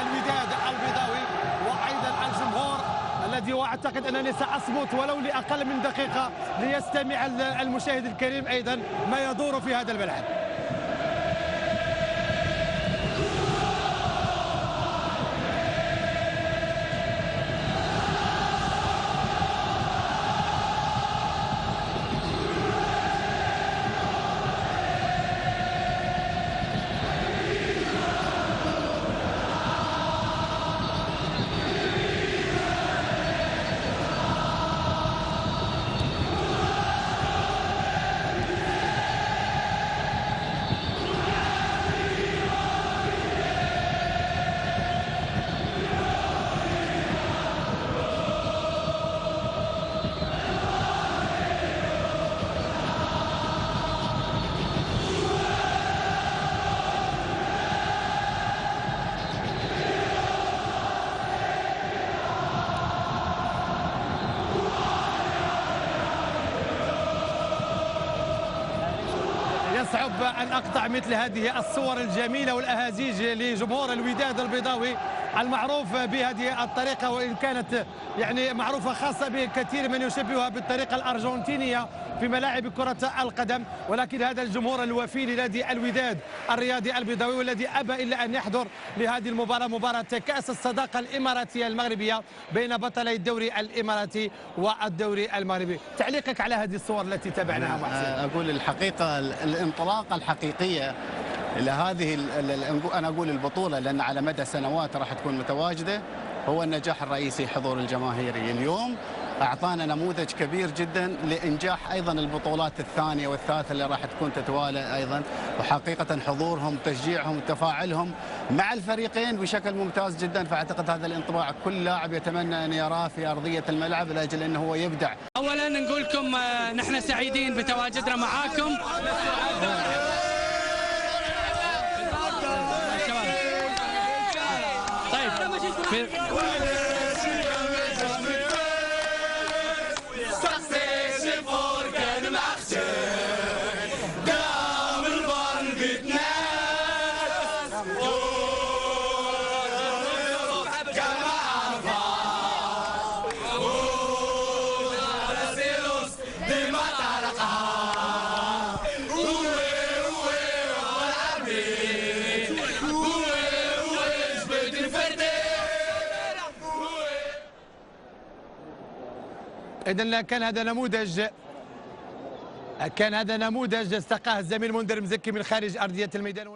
الوداد البيضاوي وأيضا الجمهور الذي واعتقد انني ساصمت ولو لاقل من دقيقه ليستمع المشاهد الكريم ايضا ما يدور في هذا الملعب. يصعب أن أقطع مثل هذه الصور الجميلة والأهازيج لجمهور الوداد البيضاوي المعروف بهذه الطريقة، وإن كانت يعني معروفة خاصة بكثير من يشبهها بالطريقة الأرجنتينية في ملاعب كرة القدم، ولكن هذا الجمهور الوفي لنادي الوداد الرياضي البيضاوي والذي أبى إلا أن يحضر لهذه المباراة، مباراة كأس الصداقة الإماراتية المغربية بين بطلي الدوري الإماراتي والدوري المغربي. تعليقك على هذه الصور التي تابعناها محسن؟ أقول الحقيقة الانطلاقة الحقيقية إلى هذه أنا أقول البطولة، لأن على مدى سنوات راح تكون متواجدة، هو النجاح الرئيسي حضور الجماهيري. اليوم أعطانا نموذج كبير جدا لإنجاح أيضا البطولات الثانية والثالثة اللي راح تكون تتوالى أيضا، وحقيقة حضورهم تشجيعهم تفاعلهم مع الفريقين بشكل ممتاز جدا. فأعتقد هذا الانطباع كل لاعب يتمنى أن يراه في أرضية الملعب لأجل أنه هو يبدع. أولا نقول لكم نحن سعيدين بتواجدنا معاكم. طيب إذن كان هذا نموذج استقاه الزميل منذر مزكي من خارج أرضية الميدان.